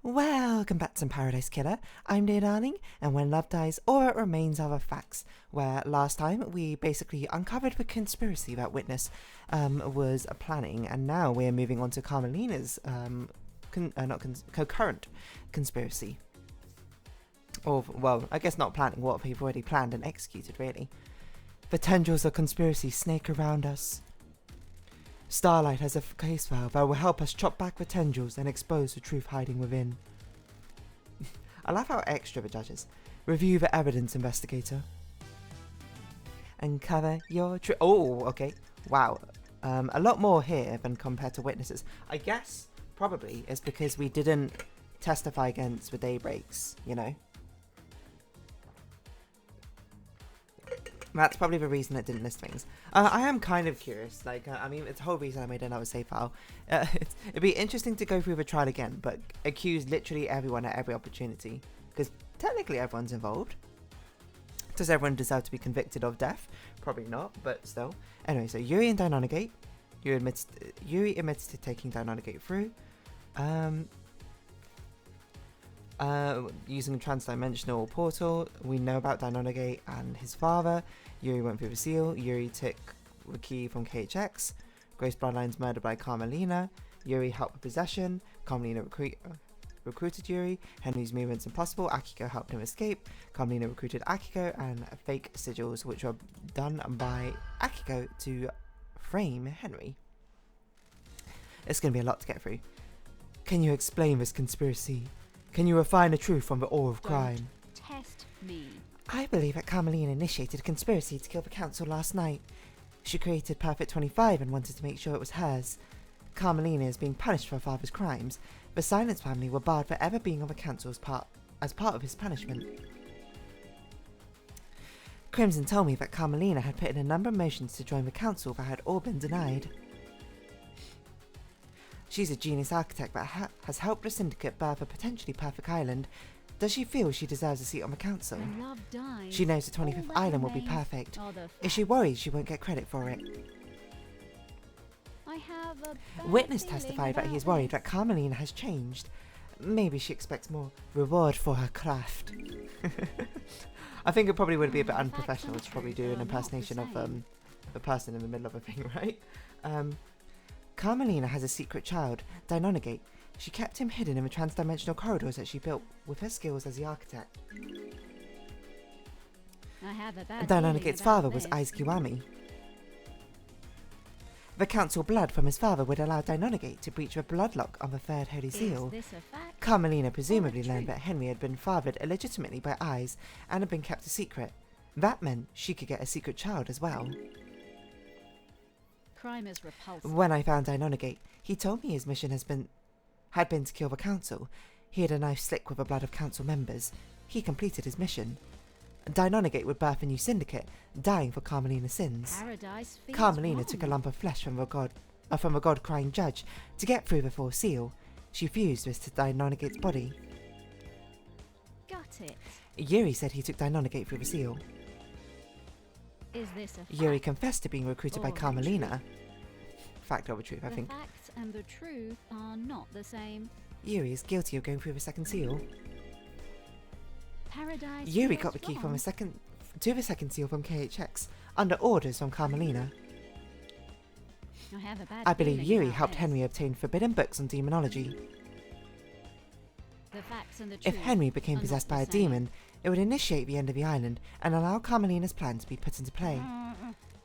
Welcome back to Paradise Killer. I'm dear darling, and when love dies, all that remains are the facts. Where last time we basically uncovered the conspiracy that Witness was planning, and now we're moving on to Carmelina's concurrent conspiracy. Or, well, I guess not planning, what they've already planned and executed, really. The tendrils of conspiracy snake around us. Starlight has a case file that will help us chop back the tendrils and expose the truth hiding within. I love how extra the judge is. Review the evidence, investigator. Uncover your truth. Oh, okay. Wow. A lot more here than compared to witnesses. I guess, probably, it's because we didn't testify against the daybreaks, you know? That's probably the reason it didn't list things. I am kind of curious. Like, I mean, it's the whole reason I made another save file. It'd be interesting to go through the trial again, but accuse literally everyone at every opportunity. Because technically everyone's involved. Does everyone deserve to be convicted of death? Probably not, but still. Anyway, so Yuri and Dynonegate. Yuri admits to taking Dynonegate through. Using a transdimensional portal, we know about Dynonegate and his father. Yuri went through the seal. Yuri took the key from KHX. Grace Bloodline's murdered by Carmelina. Yuri helped with possession. Carmelina recruited Yuri. Henry's movements impossible. Akiko helped him escape. Carmelina recruited Akiko, and fake sigils, which were done by Akiko to frame Henry. It's going to be a lot to get through. Can you explain this conspiracy? Can you refine the truth from the awe of crime? Test me. I believe that Carmelina initiated a conspiracy to kill the council last night. She created Perfect 25 and wanted to make sure it was hers. Carmelina is being punished for her father's crimes. The Silence family were barred for ever being on the council as part of his punishment. Crimson told me that Carmelina had put in a number of motions to join the council that had all been denied. She's a genius architect that has helped the Syndicate birth a potentially perfect island. Does she feel she deserves a seat on the council? Love dies. She knows the 25th island will be perfect. Is she worried she won't get credit for it? I have a Witness testified that he is worried that Carmelina has changed. Maybe she expects more reward for her craft. I think it probably would be a bit unprofessional to probably do an impersonation of the person in the middle of a thing, right? Carmelina has a secret child, Dynonegate. She kept him hidden in the transdimensional corridors that she built with her skills as the architect. Dynonegate's father was Aiz Kiwami. The council blood from his father would allow Dynonegate to breach the bloodlock on the third holy seal. Carmelina presumably learned that Henry had been fathered illegitimately by Aiz and had been kept a secret. That meant she could get a secret child as well. Crime is repulsive. When I found Dynonegate, he told me his mission had been to kill the council. He had a knife slick with the blood of council members. He completed his mission. Dynonegate would birth a new syndicate, dying for Carmelina's sins. Carmelina took a lump of flesh from the god crying judge to get through the fourth seal. She fused this to Dynonegate's body. Got it. Yuri said he took Dynonegate through the seal. Is this a fact? Yuri confessed to being recruited by Carmelina. Fact or the truth, I think. The facts and the truth are not the same. Yuri is guilty of going through the second seal. Paradise Yuri got the key from the second seal from KHX, under orders from Carmelina. I believe Yuri helped Henry obtain forbidden books on demonology. The facts and the If truth Henry became are possessed not by a the same. demon, it would initiate the end of the island and allow Carmelina's plan to be put into play.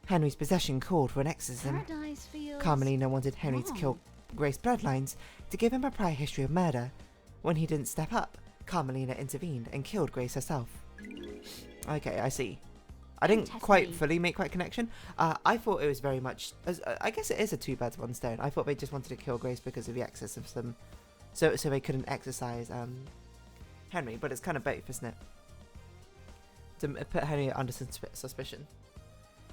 Henry's possession called for an exorcism. Paradise feels Carmelina wanted Henry to wrong. kill Grace Bloodlines to give him a prior history of murder. When he didn't step up, Carmelina intervened and killed Grace herself. Okay, I see. I didn't quite fully make that connection. I thought it was very much... I guess it is a two birds one stone. I thought they just wanted to kill Grace because of the exorcism. So they couldn't exorcise Henry, but it's kind of both, isn't it? To put Henry under suspicion.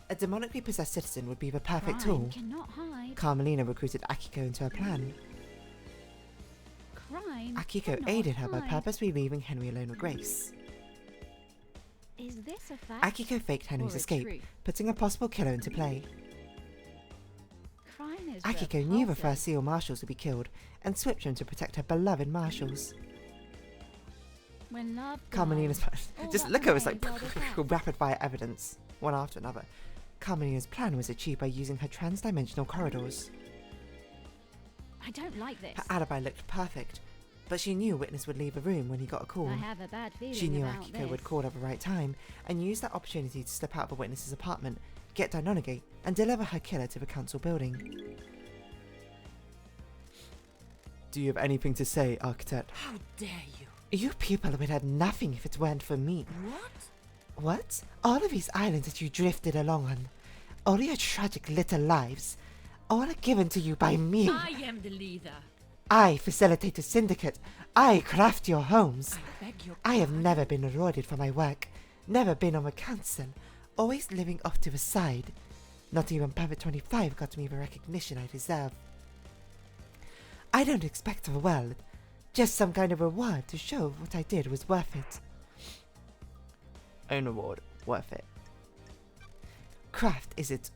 A demonically possessed citizen would be the perfect tool. Cannot hide. Carmelina recruited Akiko into her plan. Crime Akiko cannot aided her by hide. purposely leaving Henry alone with Grace. Is this a fact? Akiko faked Henry's or a escape, truth? putting a possible killer into play. Crime is Akiko knew the repulsive. first seal marshals would be killed, and switched him to protect her beloved marshals. When love Carmelina's dies, plan. all Just that look at it, it's like remains are the rapid fire evidence, one after another. Carmelina's plan was achieved by using her trans-dimensional corridors. I don't like this. Her alibi looked perfect, but she knew witness would leave a room when he got a call. I have a bad feeling She knew about Akiko this. would call at the right time and use that opportunity to slip out of a witness's apartment, get Dainonage, and deliver her killer to the council building. Do you have anything to say, Architect? How dare you? You people would have nothing if it weren't for me. What? What? All of these islands that you drifted along on, all your tragic little lives, all are given to you by me. I am the leader. I facilitate the syndicate. I craft your homes. I beg your I have pardon. never been rewarded for my work, never been on a council, always living off to the side. Not even Puppet 25 got me the recognition I deserve. I don't expect the world, just some kind of reward to show what I did was worth it. Own reward, worth it. Craft is its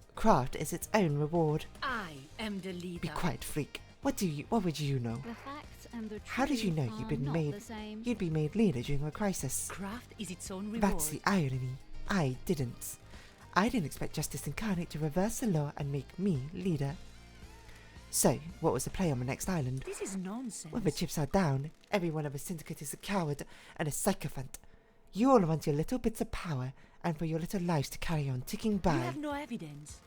own reward. I am the leader. Be quiet, freak. What would you know? The facts and the truth How did you know are you'd been not made? the same. You'd be made leader during a crisis. Craft is its own reward. That's the irony. I didn't. I didn't expect Justice Incarnate to reverse the law and make me leader. So, what was the play on the next island? This is nonsense. When the chips are down, everyone of the syndicate is a coward and a sycophant. You all want your little bits of power and for your little lives to carry on ticking by. You have no evidence.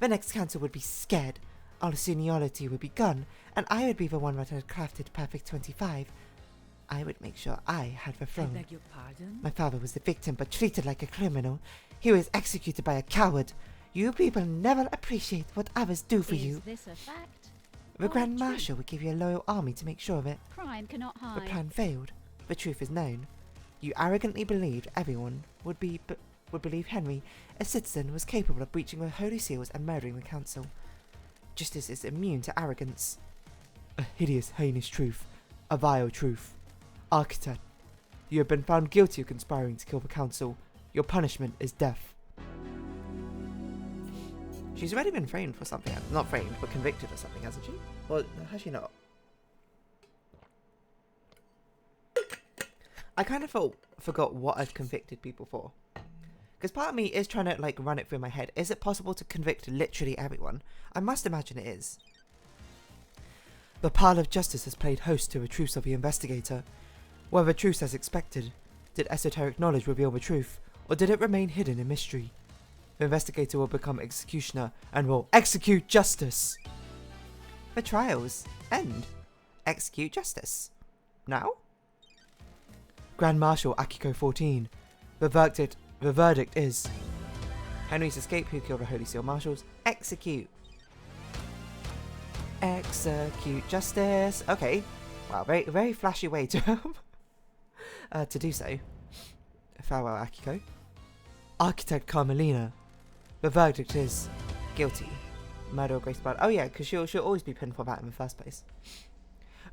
The next council would be scared, all seniority would be gone, and I would be the one that had crafted Perfect 25. I would make sure I had the I throne. beg your pardon. My father was the victim but treated like a criminal. He was executed by a coward. You people never appreciate what others do for you. Is this a fact? The or Grand a Marshal would give you a loyal army to make sure of it. Crime cannot The hide. plan failed. The truth is known. You arrogantly believed everyone would believe Henry, a citizen, was capable of breaching the holy seals and murdering the council. Justice is immune to arrogance. A hideous, heinous truth. A vile truth. Architect, you have been found guilty of conspiring to kill the council. Your punishment is death. She's already been framed for something. Not framed, but convicted of something, hasn't she? Well, has she not? I kind of forgot what I've convicted people for. Because part of me is trying to, like, run it through my head. Is it possible to convict literally everyone? I must imagine it is. The pile of justice has played host to the truths of the investigator. Were the truths as expected? Did esoteric knowledge reveal the truth? Or did it remain hidden in mystery? The investigator will become executioner and will execute justice. The trials end. Execute justice. Now? Grand Marshal Akiko 14. The verdict is Henry's escape, who killed the Holy Seal Marshals. Execute. Execute justice. Okay. Wow, very, very flashy way to do so. Farewell, Akiko. Architect Carmelina. The verdict is guilty. Murder or Grace Blood. Oh yeah, because she'll always be pinned for that in the first place.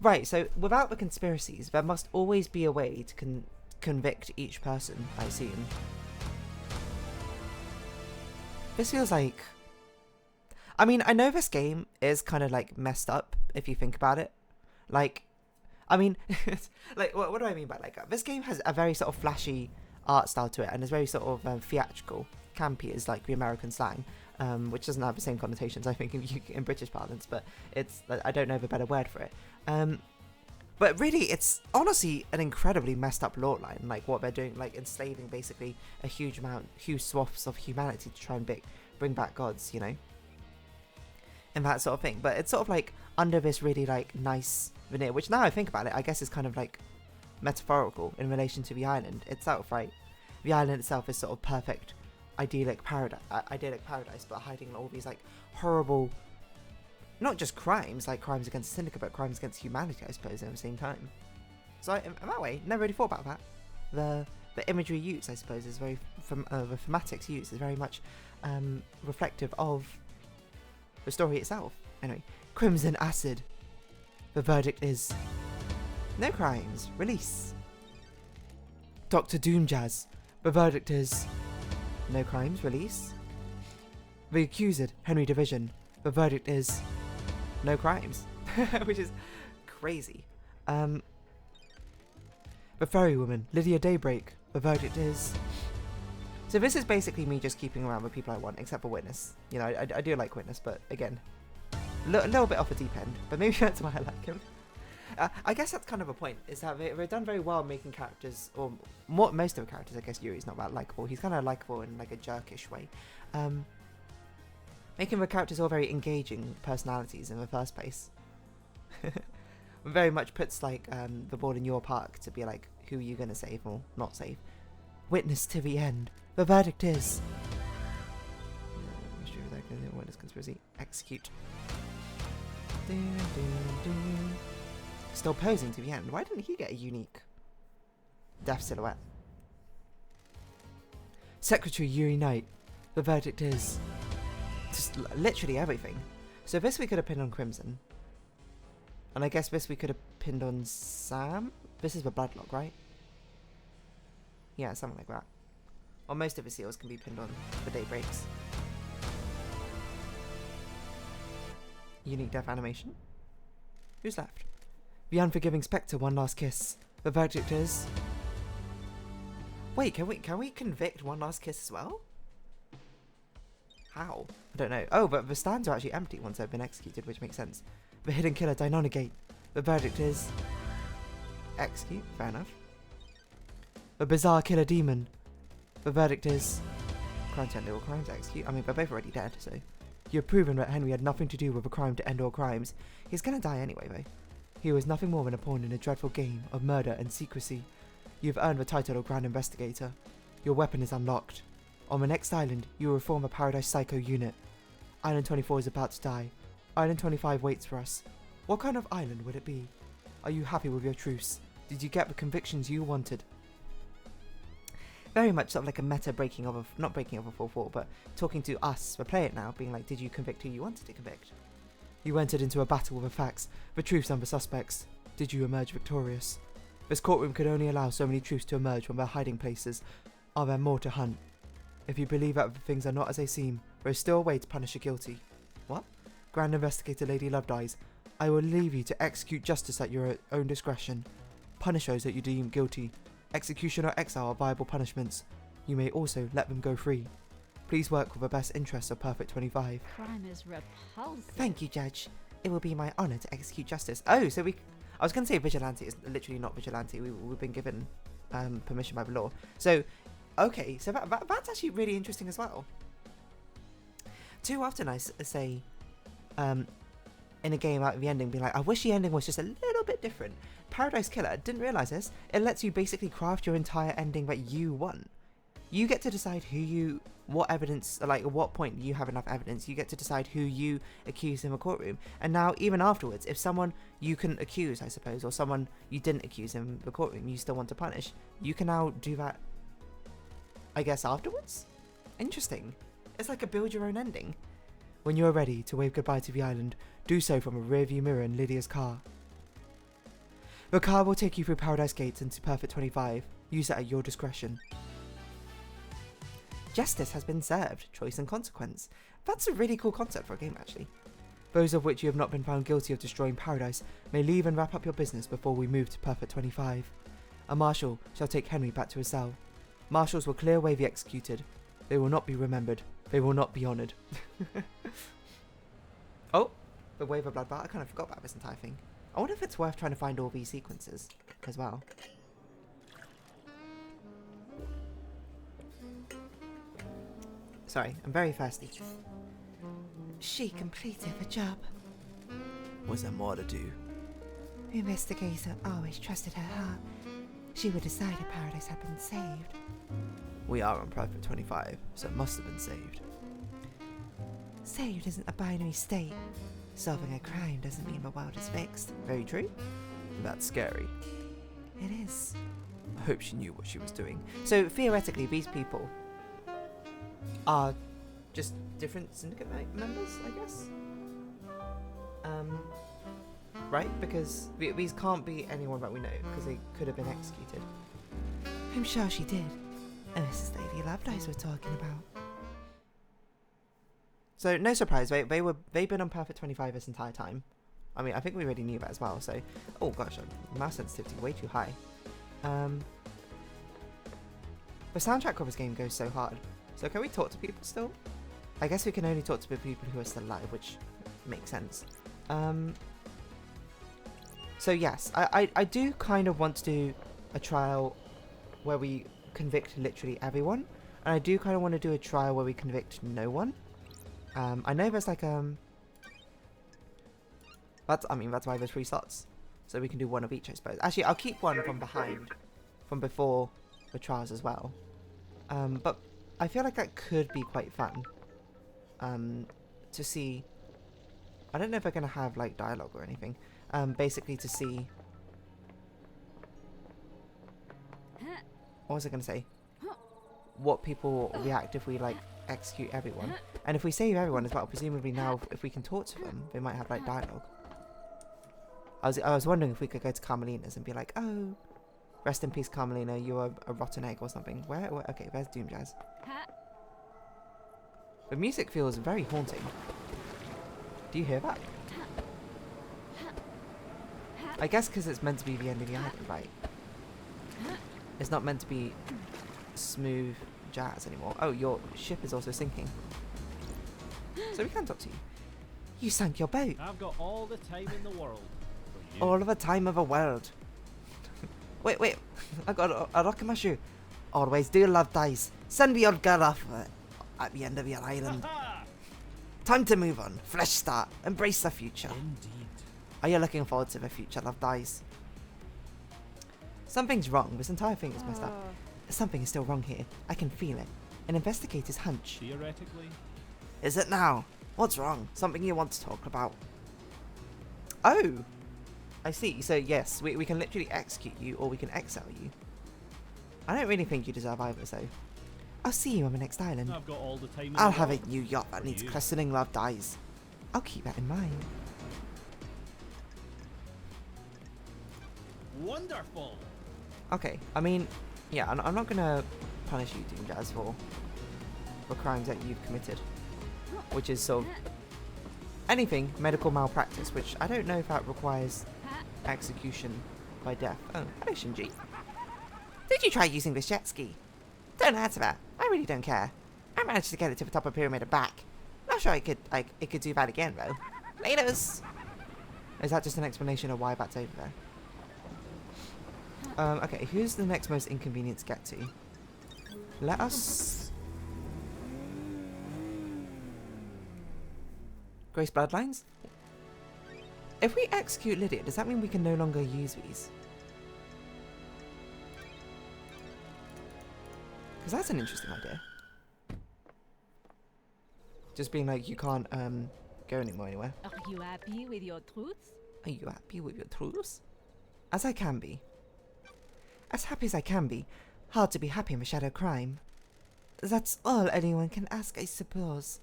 Right, so without the conspiracies, there must always be a way to convict each person, I assume. This feels like... I mean, I know this game is kind of, like, messed up, if you think about it. Like, I mean, like, what do I mean by, like, this game has a very sort of flashy art style to it, and is very sort of theatrical. Campy is, like, the American slang, which doesn't have the same connotations, I think, in British parlance, but it's, I don't know the better word for it. But really, it's honestly an incredibly messed up lore line, like what they're doing, like enslaving basically a huge swaths of humanity to try and bring back gods, you know? And that sort of thing. But it's sort of like under this really like nice veneer, which now I think about it, I guess is kind of like metaphorical in relation to the island itself, right? The island itself is sort of perfect, idyllic paradise, but hiding all these like horrible, not just crimes, like crimes against the syndicate, but crimes against humanity, I suppose, at the same time. So in that way, never really thought about that. The imagery used, I suppose, is very, the thematics used is very much reflective of the story itself. Anyway, Crimson Acid. The verdict is no crimes, release. Dr. Doomjazz. The verdict is no crimes, release. The accused, Henry Division. The verdict is no crimes, which is crazy. The Fairy Woman, Lydia Daybreak. The verdict is... So this is basically me just keeping around with people I want, except for Witness. You know, I do like Witness, but again, a little bit off the deep end. But maybe that's why I like him. I guess that's kind of a point, is that they've done very well making characters, or most of the characters, I guess Yuri's not that likable. He's kind of likable in like a jerkish way. Making the characters all very engaging personalities in the first place. Very much puts like the ball in your park to be like, who are you going to save or not save? Witness to the end. The verdict is... Witness conspiracy. Execute. Still posing to the end. Why didn't he get a unique death silhouette? Secretary Yuri Knight. The verdict is... Just literally everything. So this we could have pinned on Crimson. And I guess this we could have pinned on Sam? This is the Bloodlock, right? Yeah, something like that. Or most of the seals can be pinned on the Daybreaks. Unique death animation. Who's left? The Unforgiving Spectre, One Last Kiss. The verdict is... Wait, can we convict One Last Kiss as well? How? I don't know. Oh, but the stands are actually empty once they've been executed, which makes sense. The Hidden Killer, Deinonegate. The verdict is... Execute. Fair enough. The Bizarre Killer Demon. The verdict is... Crime to end all crimes. Execute. I mean, they're both already dead, so... You have proven that Henry had nothing to do with a crime to end all crimes. He's gonna die anyway, though. He was nothing more than a pawn in a dreadful game of murder and secrecy. You have earned the title of Grand Investigator. Your weapon is unlocked. On the next island, you will reform a Paradise Psycho unit. Island 24 is about to die. Island 25 waits for us. What kind of island would it be? Are you happy with your truce? Did you get the convictions you wanted? Very much sort of like a meta breaking of a... Not breaking of a 4-4, but talking to us, the player now, being like, did you convict who you wanted to convict? You entered into a battle with the facts, the truths and the suspects. Did you emerge victorious? This courtroom could only allow so many truths to emerge from their hiding places. Are there more to hunt? If you believe that things are not as they seem, there is still a way to punish the guilty. What? Grand Investigator Lady Love Dies. I will leave you to execute justice at your own discretion. Punish those that you deem guilty. Execution or exile are viable punishments. You may also let them go free. Please work with the best interests of Perfect 25. Crime is repulsive. Thank you, Judge. It will be my honour to execute justice. Oh, so we... I was going to say vigilante. It's literally not vigilante. We've been given permission by the law. So, okay. So that's actually really interesting as well. Too often I say... in a game out of the ending, be like, I wish the ending was just a little bit different. Paradise Killer, didn't realise this. It lets you basically craft your entire ending that you want. You get to decide who you, what evidence, like at what point you have enough evidence. You get to decide who you accuse in a courtroom. And now, even afterwards, if someone you can accuse, I suppose, or someone you didn't accuse in the courtroom, you still want to punish, you can now do that, I guess, afterwards? Interesting. It's like a build your own ending. When you are ready to wave goodbye to the island, do so from a rearview mirror in Lydia's car. The car will take you through Paradise Gates into Perfect 25. Use it at your discretion. Justice has been served. Choice and consequence. That's a really cool concept for a game, actually. Those of which you have not been found guilty of destroying Paradise may leave and wrap up your business before we move to Perfect 25. A marshal shall take Henry back to his cell. Marshals will clear away the executed. They will not be remembered. They will not be honoured. Oh, the Wave of Bloodbath. I kind of forgot about this entire thing. I wonder if it's worth trying to find all these sequences as well. Sorry, I'm very thirsty. She completed the job. Was there more to do? The investigator always trusted her heart. She would decide if Paradise had been saved. We are on Perfect 25, so it must have been saved. Saved isn't a binary state. Solving a crime doesn't mean the world is fixed. Very true. That's scary. It is. I hope she knew what she was doing. So, theoretically, these people are just different syndicate members, I guess? Right? Because these can't be anyone that we know, because they could have been executed. I'm sure she did. And this is Lady Love Dies we're talking about. So, no surprise, they've been on Perfect 25 this entire time. I mean, I think we already knew that as well, so... Oh gosh, mouse sensitivity way too high. The soundtrack of this game goes so hard. So can we talk to people still? I guess we can only talk to the people who are still alive, which makes sense. So yes, I do kind of want to do a trial where we convict literally everyone. And I do kind of want to do a trial where we convict no one. I know there's like, that's why there's 3 slots. So we can do one of each, I suppose. Actually, I'll keep one from behind, from before the trials as well. But I feel like that could be quite fun. To see, I don't know if they're going to have like dialogue or anything. Basically to see, what was I going to say? What people react if we like execute everyone. And if we save everyone as well, presumably now if we can talk to them, they might have like dialogue. I was wondering if we could go to Carmelina's and be like, oh, rest in peace, Carmelina, you're a rotten egg or something. Where? Okay, there's Doom Jazz. The music feels very haunting. Do you hear that? I guess because it's meant to be the end of the island, right? It's not meant to be smooth jazz anymore. Oh, your ship is also sinking. So we can talk to you. You sank your boat. I've got all the time in the world. All of the time of the world. Wait. I got a rock in my shoe. Always do love dies. Send the old girl off at the end of your island. Time to move on. Fresh start. Embrace the future. Indeed. Are you looking forward to the future, Love Dies? Something's wrong. This entire thing is messed up. Something is still wrong here. I can feel it. An investigator's hunch. Theoretically. Is it now? What's wrong? Something you want to talk about? Oh! I see. So yes, we can literally execute you or we can exile you. I don't really think you deserve either, so. I'll see you on the next island. I've got all the time in I'll the have world a new yacht that for needs you. christening, Love Dies. I'll keep that in mind. Wonderful. Okay, I mean, yeah, I'm not gonna punish you, Doom Jazz, for crimes that you've committed, which is sort of anything medical malpractice, which I don't know if that requires execution by death. Oh, hello, Shinji. Did you try using this jet ski? Don't answer that. I really don't care. I managed to get it to the top of the pyramid and back. Not sure it could do that again though. Laters. Is that just an explanation of why that's over there? Okay, who's the next most inconvenient to get to? Let us... Grace Bloodlines? If we execute Lydia, does that mean we can no longer use these? Because that's an interesting idea. Just being like, you can't go anywhere. Are you happy with your truths? Are you happy with your truths? As I can be. As happy as I can be. Hard to be happy in the shadow crime. That's all anyone can ask, I suppose.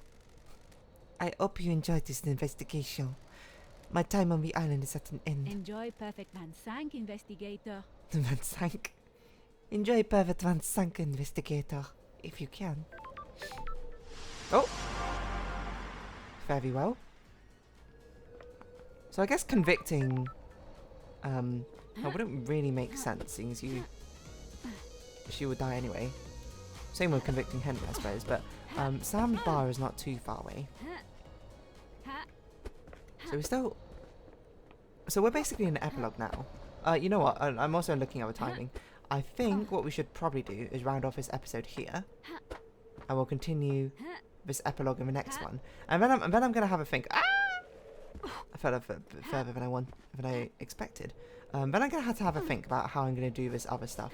I hope you enjoyed this investigation. My time on the island is at an end. Enjoy Perfect Van Sank, Investigator. Van Sank. Enjoy Perfect Van Sank, Investigator, if you can. Oh! Very well. So I guess convicting... that wouldn't really make sense, seeing as she would die anyway. Same with convicting Henry, I suppose, but Sam's bar is not too far away. So we're still... So we're basically in the epilogue now. You know what? I'm also looking at the timing. I think what we should probably do is round off this episode here. And we'll continue this epilogue in the next one. And then I'm going to have a think. Ah! I fell further than I expected. Then I'm going to have a think about how I'm going to do this other stuff.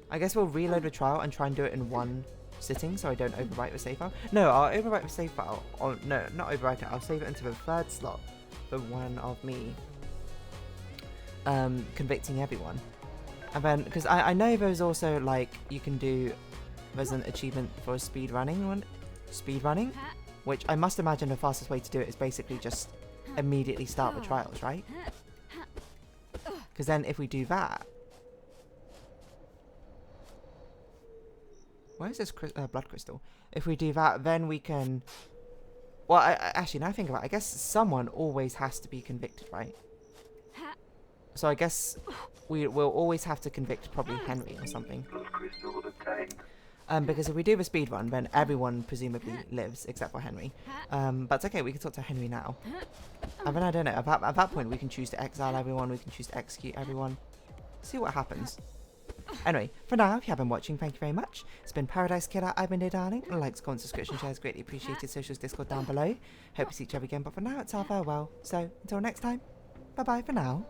I guess we'll reload the trial and try and do it in one sitting so I don't overwrite the save file. No, I'll overwrite the save file. Or, no, not overwrite it. I'll save it into the third slot. The one of me convicting everyone. And then, because I know there's also, like, you can do, there's an achievement for speed running, which I must imagine the fastest way to do it is basically just immediately start the trials, right? Because then if we do that... Where is this blood crystal? If we do that, then we can... Well, actually, now I think about it, I guess someone always has to be convicted, right? So I guess we'll always have to convict probably Henry or something. Because if we do the speed run, then everyone presumably lives except for Henry. But it's okay, we can talk to Henry now. And then I don't know, at that point we can choose to exile everyone, we can choose to execute everyone. See what happens. Anyway, for now, if you have been watching, thank you very much. It's been Paradise Killer, I've been dear darling. Likes, comments, subscription, shares, greatly appreciated. Socials, Discord down below. Hope to see each other again, but for now, it's our farewell. So, until next time, bye bye for now.